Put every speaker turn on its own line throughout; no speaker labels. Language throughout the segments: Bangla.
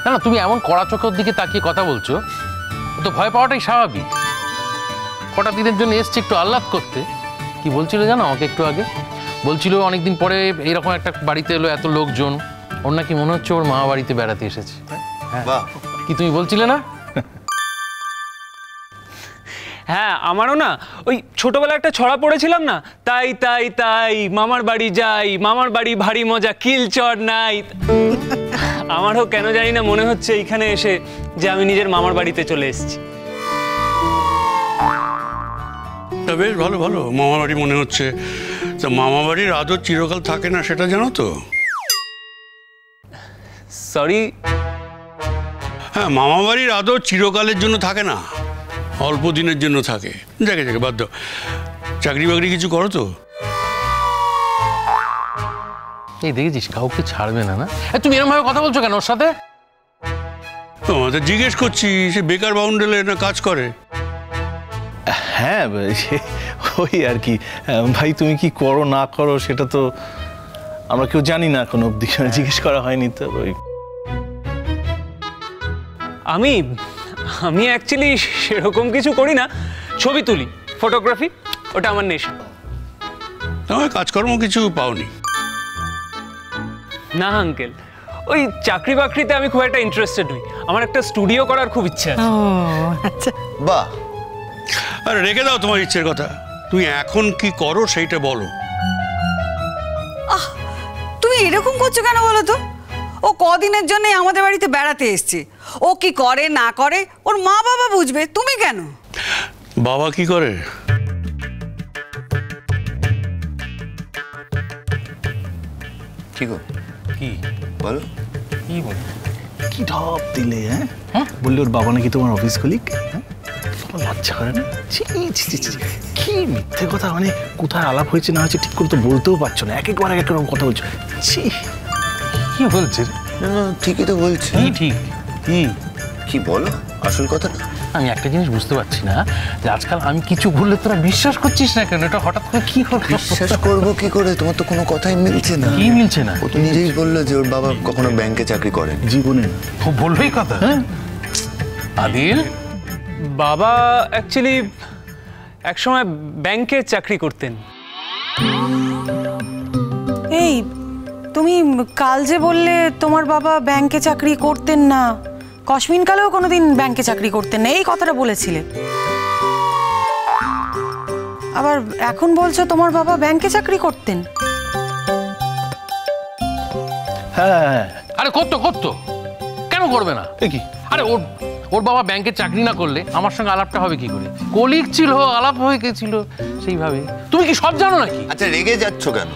না না, তুমি এমন কড়া চোখের দিকে তাকিয়ে কথা বলছো, তো ভয় পাওয়াটাই স্বাভাবিক। কটা দিনের জন্য এসছে একটু আহ্লাদ করতে। কি বলছিল জানো আমাকে একটু আগে? বলছিল অনেকদিন পরে এইরকম একটা বাড়িতে এলো, এত লোকজন, ওর নাকি মনে হচ্ছে ওর মা বাড়িতে বেড়াতে এসেছে। কি তুমি বলছিলে না?
হ্যাঁ, আমারও না ওই ছোটবেলায় একটা ছড়া পড়েছিলাম না, তাই তাই তাই মামার বাড়ি যাই, মামার বাড়ি ভারী মজা, কিলচর নাই। আমারও কেন জানি না মনে হচ্ছে এইখানে এসে যে আমি নিজের মামার বাড়িতে চলে এসেছি।
বেশ ভালো ভালো, মামার বাড়ি মনে হচ্ছে। তা মামা বাড়ির আদর চিরকাল থাকে না, সেটা জানো তো?
সরি।
হ্যাঁ, মামা বাড়ির আদর চিরকালের জন্য থাকে না, অল্প দিনের জন্য থাকে। যাকে যাকে বাদ দাও। চাকরি বাকরি কিছু করো তো?
এই দেখেছিস, কাউকে ছাড়বে না। না তুমি এরকম ভাবে কথা বলছো কেন ওর সাথে?
তোমাদের জিজ্ঞেস করছি, সে বেকার বাউন্ডেলে না কাজ করে?
হ্যাঁ, ওই আর কি। ভাই তুমি কি করো না করো সেটা তো আমরা কেউ জানি না, কোনো অবধি জিজ্ঞেস করা হয়নি। তো ওই
আমি অ্যাকচুয়ালি সেরকম কিছু করি না, ছবি তুলি, ফটোগ্রাফি, ওটা আমার নেশা।
তোমার কাজকর্ম কিছু পাওনি?
না আঙ্কেল, ওই চাকরি বাকরিতে আমি খুব একটা ইন্টারেস্টেড নই। আমার একটা স্টুডিও করার খুব ইচ্ছা আছে।
আচ্ছা,
বাহ।
আরে রেখে দাও তোমার ইচ্ছের কথা, তুমি এখন কি করো সেইটা বলো।
তুমি এরকম করছো কেন বলো তো? ও কদিনের জন্য আমাদের বাড়িতে বেড়াতে এসছে, ও কি করে না করে ওর মা বাবা বুঝবে, তুমি কেন?
বাবা কি করে?
কি গো?
কি
বলো।
কি বল?
কি ঢপ দিলে? হ্যাঁ, বললে ওর বাবা নাকি তোমার অফিস কলিগ। লজ্জা করে না? কি মিথ্যে কথা, মানে কোথায় আলাপ হয়েছে না হয়েছে ঠিক করে তো বলতেও পারছো না, এক একবার এক এক রকম কথা বলছো।
কি বলছে?
ঠিকই তো বলছে।
কি ঠিক?
কি বলো আসল কথা?
আমি একটা জিনিস বুঝতে পারছি না, যে আজকাল আমি কিছু বললে তোরা বিশ্বাস করছিস না কেন? এটা হঠাৎ করে কি করে
বিশ্বাস করবো কি করে? তোমার তো কোনো কথাই মিলছে না।
কি মিলছে না?
ও তো নিজেই বললো যে ওর বাবা কখনো ব্যাংকে চাকরি করেন
জীবনে।
ও বলবেই কথা। আদিল,
বাবা অ্যাকচুয়ালি একসময় ব্যাংকে চাকরি করতেন।
এই তুমি কাল যে বললে তোমার বাবা ব্যাংকে চাকরি করতেন না, কসমিন কালেও কোনোদিন ব্যাংকে চাকরি করতেন না, এই কথাটা বলেছিলে। আবার এখন বলছো তোমার বাবা ব্যাংকে চাকরি করতেন।
হ্যাঁ,
আরে করতো করতো, কেন করবে না?
কি?
আরে ওর বাবা ব্যাংকে চাকরি না করলে আমার সঙ্গে আলাপটা হবে কি করে? কলিগ ছিল, আলাপ হয়ে গেছিল সেইভাবে। তুমি কি সব জানো নাকি?
আচ্ছা, রেগে যাচ্ছ কেন?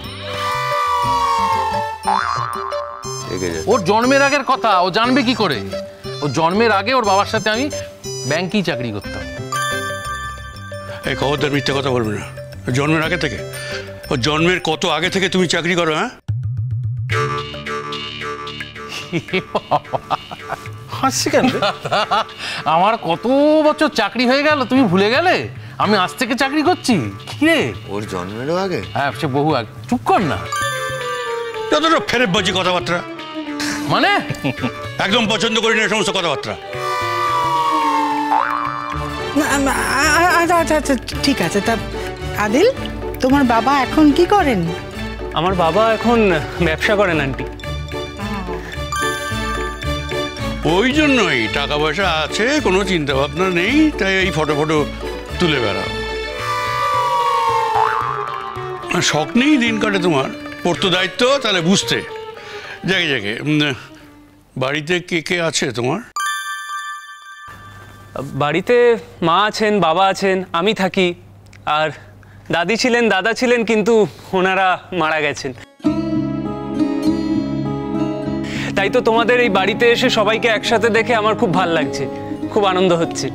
ওর জন্মের আগের কথা ও জানবে কি করে? ও জন্মের আগে ওর বাবার সাথে আমি ব্যাংকেই চাকরি করতাম।
এই খবরদার মিথ্যে কথা বলবে না। জন্মের আগে থেকে? ও জন্মের কত আগে থেকে তুমি চাকরি করো? হ্যাঁ,
হাসছি কেন?
আমার কত বছর চাকরি হয়ে গেল, তুমি ভুলে গেলে? আমি আজ থেকে চাকরি করছি। কি রে?
ওর জন্মেরও আগে?
হ্যাঁ, সে বহু আগে। চুপ কর না।
যতটা ফেরে বাজি কথাবার্তা,
মানে
একদম পছন্দ করি না এই সমস্ত কথাবার্তা।
আচ্ছা আচ্ছা আচ্ছা, ঠিক আছে। তা আদিল, তোমার বাবা এখন কি করেন?
আমার বাবা এখন ব্যবসা করেন আন্টি।
ওই জন্যই টাকা পয়সা আছে, কোনো চিন্তা ভাবনা নেই, তাই এই ফটো তুলে বেড়াও। শখ নেই দিন কাটে তোমার, পড়তো দায়িত্ব, তাহলে বুঝতে। যাকে যাকে বাড়িতে কে কে আছে তোমার?
বাড়িতে মা আছেন, বাবা আছেন, আমি থাকি, আর দাদি ছিলেন, দাদা ছিলেন, কিন্তু ওনারা মারা গেছেন। তাই তো তোমাদের এই বাড়িতে এসে সবাইকে একসাথে দেখে আমার খুব ভালো লাগছে, খুব আনন্দ হচ্ছে।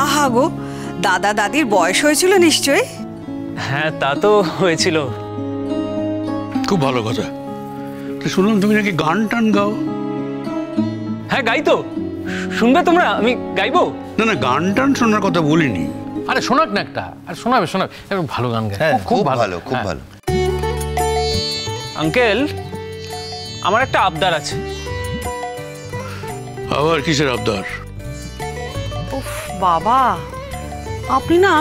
আহা গো, দাদা দাদির বয়স হয়েছিল নিশ্চয়ই?
হ্যাঁ, তা তো হয়েছিল।
খুব ভালো কথা। শুনুন, তুমি নাকি গান টান গাও?
হ্যাঁ, গাই তো। শুনবে তোমরা? আমি গাইবো।
না না, গান টান শোনার কথা বলিনি।
আরে শোনাক না একটা। আরে শোনাবে, ভালো গান গায়।
খুব ভালো, খুব ভালো।
আঙ্কেল, আমার একটা আবদার আছে।
আবার কিসের আবদার?
উফ বাবা, আপনি না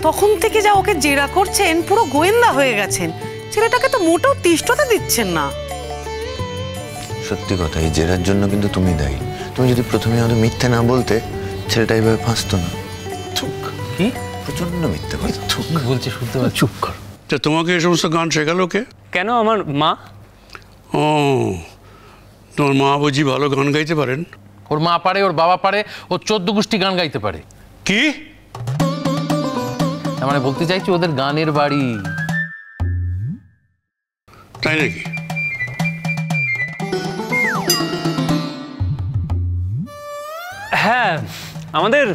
তখন থেকে যা ওকে জেরা করছেন পুরো গোয়েন্দা হয়ে গেছেন। ছেলেটাকে তো মোটেও তিষ্ঠতে দিচ্ছেন না।
সত্যি কথা, এই জেরার জন্য কিন্তু তুমি দায়ী। তুমি যদি প্রথমে আমাদের মিথ্যে না বলতে, ছেলেটা এইভাবে ফাঁসতো না।
কি
প্রচন্ড মিথ্যে কথা।
কি বলছে শুনতে পাচ্ছি? চুপ কর।
তা তোমাকে এই সমস্ত গান শেখালো কে?
কেন, আমার মা।
ও, তোমার মা বুঝি ভালো গান গাইতে পারেন?
ওর মা পারে, ওর বাবা পারে, ও 14 গোষ্ঠী গান গাইতে পারে।
কি?
তার মানে বলতে চাইছি ওদের গানের বাড়ি।
তাই নাকি?
হ্যাঁ, আমাদের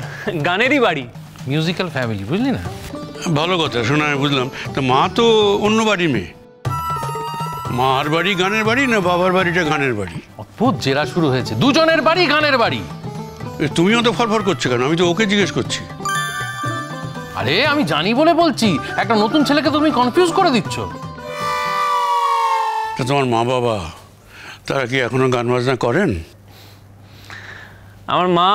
গানেরই বাড়ি।
মিউজিক্যাল ফ্যামিলি, বুঝলি না?
ভালো কথা, শোনা বুঝলাম। তা মা তো অন্য বাড়ির মেয়ে। মার বাড়ি গানের বাড়ি না বাবার বাড়িটা গানের বাড়ি?
অদ্ভুত জেরা শুরু হয়েছে, দুজনের বাড়ি গানের বাড়ি।
তুমিও তো ফরফর করছো কেন? আমি তো ওকে জিজ্ঞেস করছি।
আরে আমি জানি বলে বলছি, একটা নতুন ছেলেকে তুমি কনফিউজ করে দিচ্ছ।
তা তোমার মা বাবা তারা কি এখনো গান বাজনা করেন?
আমার মা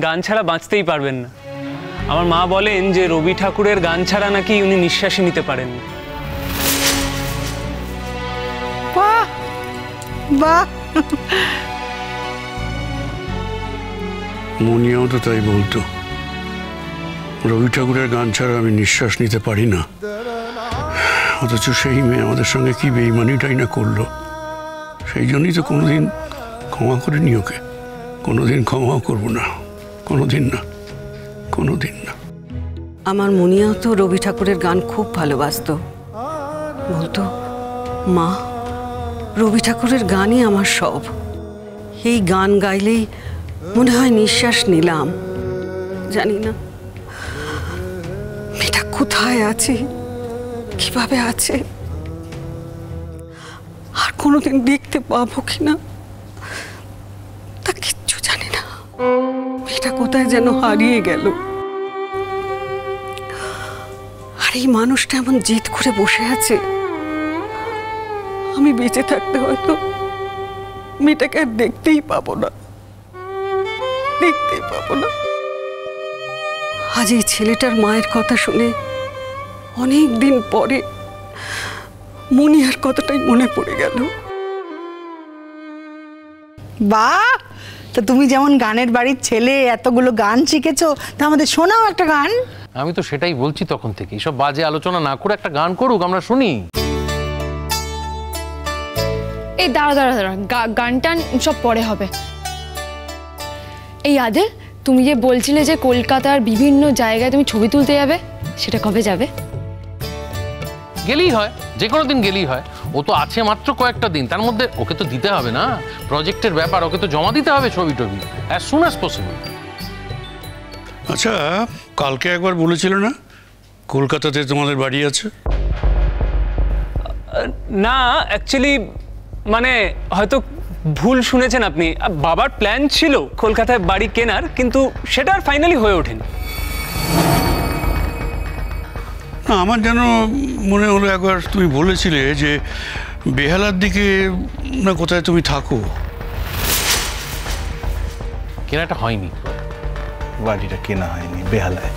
গান ছাড়া বাঁচতেই পারবেন না। আমার মা বলেন যে রবি ঠাকুরের গান ছাড়া নাকি উনি নিঃশ্বাসই নিতে পারেন না।
বাহ বাহ,
মুনিয়াও তো তাই বলতো, রবি ঠাকুরের গান ছাড়া আমি নিঃশ্বাস নিতে পারি না। অথচ সেই মেয়ে আমাদের সঙ্গে কি বেইমানিটাই না করলো। সেই জন্যই তো কোনোদিন ক্ষমা করিনি ওকে। কোনোদিন ক্ষমাও করবো না, কোনোদিন না, কোনোদিন না।
আমার মুনিয়াও তো রবি ঠাকুরের গান খুব ভালোবাসতো। বলতো, মা, রবি ঠাকুরের গানই আমার সব। এই গান গাইলেই মনে হয় নিঃশ্বাস নিলাম। জানি না মেয়েটা কোথায় আছে, কিভাবে আছে, আর কোনোদিন দেখতে পাবো কিনা তা কিচ্ছু জানি না। মেয়েটা কোথায় যেন হারিয়ে গেল। আর এই মানুষটা এমন জেদ করে বসে আছে। আমি বেঁচে থাকতে হয়তো মেয়েটাকে আর দেখতেই পাবো না, দেখতেই পাবো না। আজ এই ছেলেটার মায়ের কথা শুনে অনেক দিন পরে মুনিয়ার কথাটাই মনে পড়ে গেল।
বাহ, তা তুমি যেমন গানের বাড়ির ছেলে, এতগুলো গান শিখেছো, তা আমাদের শোনাও একটা গান।
আমি তো সেটাই বলছি তখন থেকে, এসব বাজে আলোচনা না করে একটা গান করুক, আমরা শুনি।
এই দাঁড়া দাঁড়া দাঁড়া, গান টান সব পরে হবে। এই আদেল, তুমি যে বলছিলে যে কলকাতার বিভিন্ন জায়গায় তুমি ছবি তুলতে যাবে, সেটা কবে যাবে?
গেলেই হয়, যে কোনো দিন গেলেই হয়। ও তো আছে মাত্র কয়েকটা দিন, তার মধ্যে ওকে তো দিতে হবে না, প্রজেক্টের ব্যাপার, ওকে তো জমা দিতে হবে ছবি টবি অ্যাজ সুন অ্যাজ পসিবল।
আচ্ছা, কালকে একবার বলেছিল না কলকাতাতে তোমাদের বাড়ি আছে?
না, অ্যাকচুয়ালি মানে হয়তো ভুল শুনেছেন আপনি। বাবার প্ল্যান ছিল কলকাতায় বাড়ি কেনার, কিন্তু সেটা আর ফাইনালি হয়ে ওঠেনি।
না, আমার যেন মনে হলো একবার তুমি বলেছিলে যে বেহালার দিকে না কোথায় তুমি থাকো।
কেনাটা হয়নি,
বাড়িটা কেনা হয়নি, বেহালায়।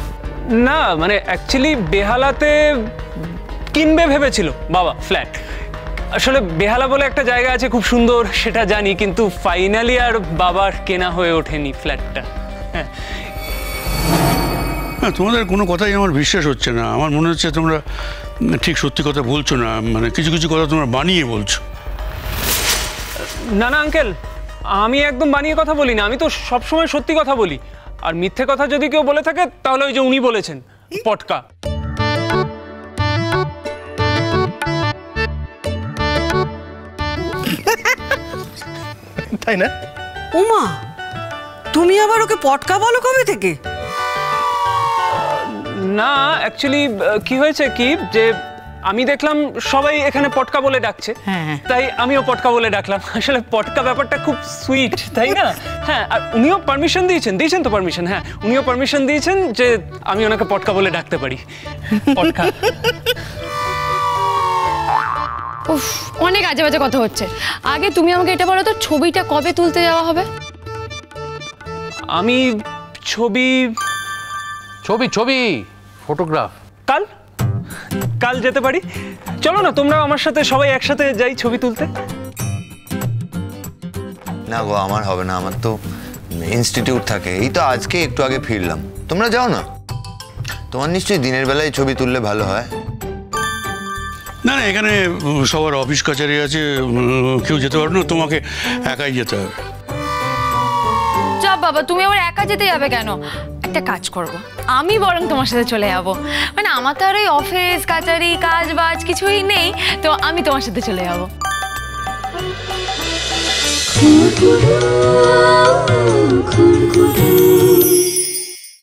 না মানে অ্যাকচুয়ালি বেহালাতে কিনবে ভেবেছিল বাবা ফ্ল্যাট। আসলে বেহালা বলে একটা জায়গা আছে খুব সুন্দর, সেটা জানি, কিন্তু ফাইনালি আর বাবার কেনা হয়ে ওঠেনি ফ্ল্যাটটা। হ্যাঁ,
তোমাদের কোনো কথাই আমার বিশ্বাস হচ্ছে না। আমার মনে হচ্ছে তোমরা ঠিক সত্যি কথা বলছো না, মানে কিছু কিছু কথা তোমরা বানিয়ে বলছো।
না না আঙ্কেল, আমি একদম বানিয়ে কথা বলি না, আমি তো সবসময় সত্যি কথা বলি। আর মিথ্যে কথা যদি কেউ বলে থাকে তাহলে ওই যে উনি বলেছেন, পটকা।
তাই না?
উমা, তুমি আবার ওকে পটকা বলো কবে থেকে?
না অ্যাকচুয়ালি কি হয়েছে কি, যে আমি দেখলাম সবাই এখানে পটকা বলে ডাকছে, তাই আমিও পটকা বলে ডাকলাম। আসলে পটকা ব্যাপারটা খুব সুইট, তাই না? হ্যাঁ, আর উনিও পারমিশন দিয়েছেন তো পারমিশন, হ্যাঁ উনিও পারমিশন দিয়েছেন যে আমি ওনাকে পটকা বলে ডাকতে পারি। পটকা।
উফ, অনেক আজে বাজে কথা হচ্ছে। আগে তুমি আমাকে এটা বলো তো, ছবিটা কবে তুলতে যাওয়া হবে?
আমি ছবি
ছবি ছবি ফটোগ্রাফ।
কাল কাল যেতে পারি। চলো না তোমরা আমার সাথে, সবাই একসাথে যাই ছবি তুলতে।
না গো, আমার হবে না, আমার তো ইনস্টিটিউট থাকে। এই তো আজকে একটু আগে ফিরলাম, তোমরা যাও না। তোমার নিশ্চয়ই দিনের বেলায় ছবি তুললে ভালো হয়।
না না, এখানে সবার অফিস কাছারি আছে, কেউ যেতে পারবে না, তোমাকে একাই যেতে হবে।
যা বাবা, তুমি আবার একা যেতে যাবে কেন? একটা কাজ করব, আমি বরং তোমার সাথে চলে যাব। মানে আমার তো আর ওই অফিস কাচারি কাজ বাজ কিছুই নেই, তো আমি তোমার সাথে চলে যাব।